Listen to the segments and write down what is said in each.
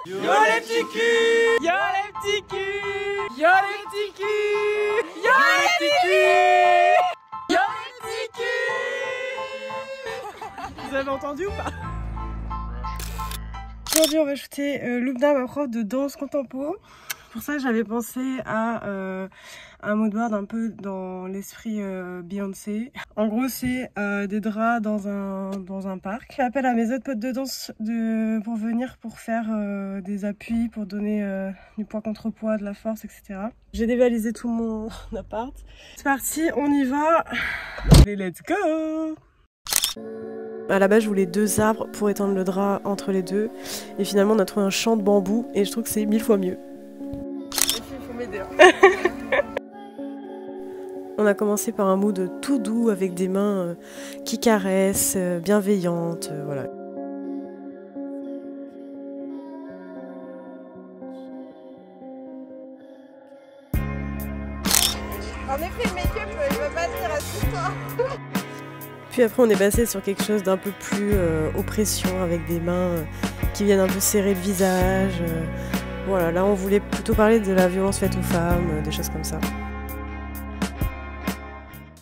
Yo les petits culs! Yo les petits culs! Yo les petits culs! Yo les petits culs! Yo les petits culs! Vous avez entendu ou pas? Aujourd'hui on va shooter Lubna, ma prof de danse contempo. Pour ça j'avais pensé à un moodboard un peu dans l'esprit Beyoncé. En gros c'est des draps dans un parc. J'ai appelé à mes autres potes de danse pour venir pour faire des appuis, pour donner du poids contre poids, de la force, etc. J'ai dévalisé tout mon appart. C'est parti, on y va. Allez, let's go! À la base je voulais 2 arbres pour étendre le drap entre les deux. Et finalement on a trouvé un champ de bambou et je trouve que c'est 1000 fois mieux. Il faut m'aider. On a commencé par un mood tout doux avec des mains qui caressent, bienveillantes, voilà. En effet, le make-up, il va pas venir à tout ça. Puis après on est passé sur quelque chose d'un peu plus oppression avec des mains qui viennent un peu serrer le visage. Voilà, là on voulait plutôt parler de la violence faite aux femmes, des choses comme ça.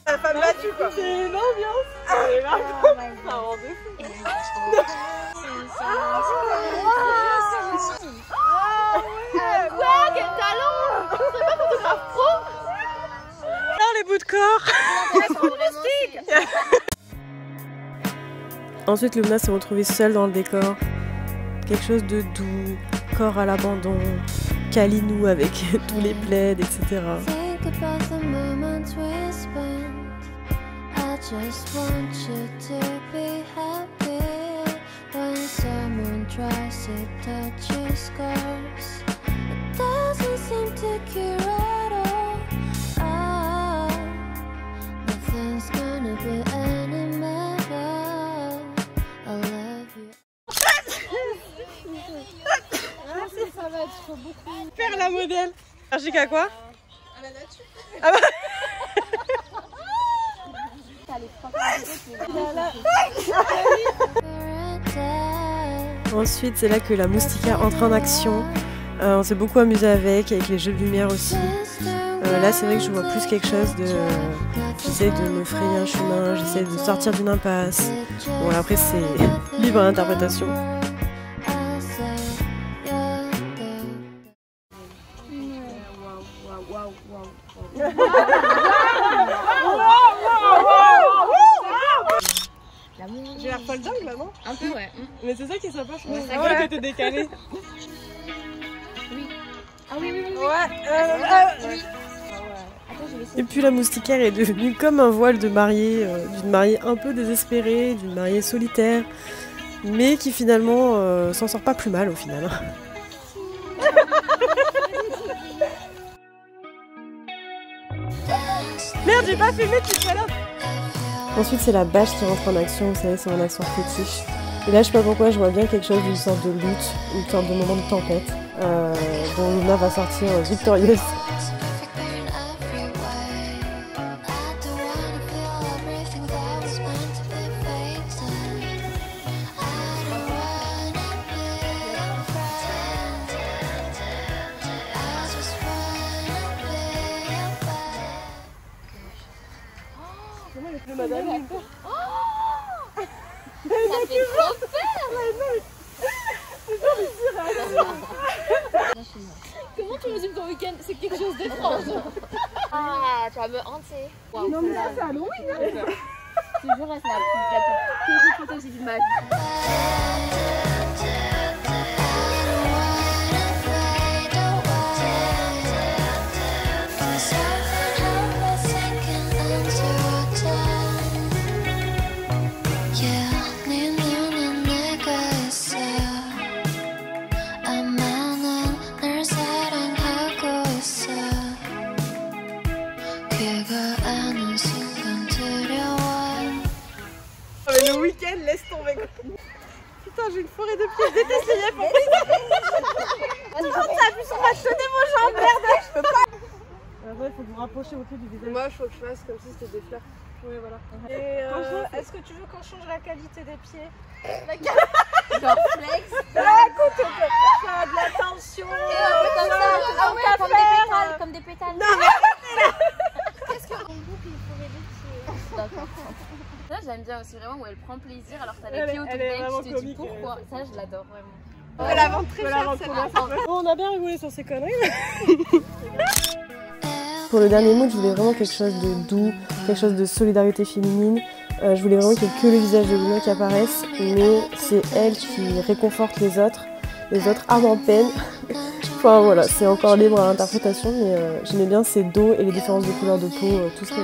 La femme battue quoi. C'est une ambiance. Ça rend de fou. Quoi, quel talent! Tu serais pas photographe pro? Alors les bouts de corps. Ensuite Lubna s'est retrouvée seule dans le décor. Quelque chose de doux, corps à l'abandon, câlinou avec tous les plaids, etc. Just want you to be happy when someone tries to touch your scars. It doesn't seem to cure at all. Ah, nothing's gonna be any better. I love you. Ça va être beaucoup. Faire la modèle. Allergique à quoi? À la nature. Ah bah. Ensuite c'est là que la moustiquaire entre en action. On s'est beaucoup amusé avec les jeux de lumière aussi. Là c'est vrai que je vois plus quelque chose de... J'essaie de me frayer un chemin, j'essaie de sortir d'une impasse. Bon après c'est libre à l'interprétation. J'ai l'air folle dingue là, non? Un peu, ouais. Mais c'est ça qui est sympa, je pense. Ouais, C'est vrai que t'es décalé. Oui. Ah oui, oui, oui. Ouais. Oui. Attends, je vais essayer. Et puis la moustiquaire est devenue comme un voile de mariée, d'une mariée un peu désespérée, d'une mariée solitaire, mais qui finalement s'en sort pas plus mal au final. Merde, j'ai pas filmé tout à l'heure. Ensuite c'est la bâche qui rentre en action, vous savez c'est mon action fétiche. Et là je sais pas pourquoi je vois bien quelque chose d'une sorte de lutte, une sorte de moment de tempête, dont Luna va sortir victorieuse. Madame, Ça fait trop Comment tu résumes ton week-end? C'est quelque chose d'étrange. Ah, tu vas me hanter. Wow. Non mais ça c'est Halloween. Je te jure, c'est la plus terrible photo que j'ai vue de ma vie. Le week-end, laisse tomber. Putain, j'ai une forêt de pieds, je déteste les yeux. Quand ça appuie sur ma tenez mon jambe, merde, je peux pas. Après, il faut vous rapprocher au pied du visage. Moi, il faut que je fasse comme si c'était des fleurs. Oui, voilà. Et est-ce que tu veux qu'on change la qualité des pieds? Genre flex. Écoute, ça a de la tension. Comme ça, comme des pétales. Non, qu'est-ce que mon bouc il ferait des pieds? D'accord. Ça, j'aime bien aussi vraiment où elle prend plaisir alors que t'as les pieds autour d'elle, tu te dis pourquoi. Ça, je l'adore vraiment. On la vendre très cher. Bon, on a bien rigolé sur ces conneries. Pour le dernier mood, je voulais vraiment quelque chose de doux, quelque chose de solidarité féminine. Je voulais vraiment qu'il n'y ait que le visage de Luna qui apparaisse, mais c'est elle qui réconforte les autres âmes en peine. Enfin voilà, c'est encore libre à l'interprétation, mais j'aimais bien ses dos et les différences de couleur de peau, tout ce que...